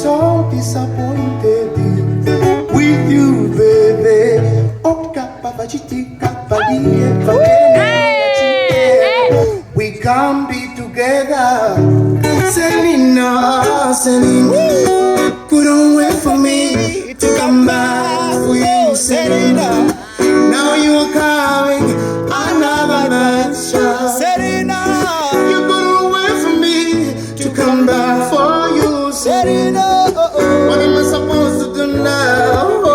so disappointed with you, baby. Oh, we can't be together. Selena, Selena, couldn't wait for me to come back for you, Selena. Now you're coming, another man's child. Selena, you couldn't wait for me to come back for you, Selena. What am I supposed to do now?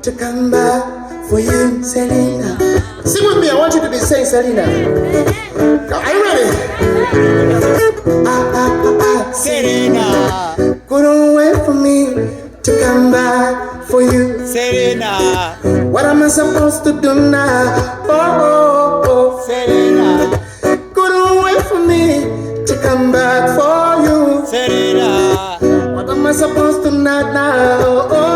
To come back for you, Selena. Sing with me, I want you to be saying Selena. Are you ready? Selena. Couldn't wait for me to come back for you, Selena. What am I supposed to do now? Selena. Couldn't wait for me to come back for you, Selena. What am I supposed to do now?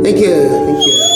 Thank you.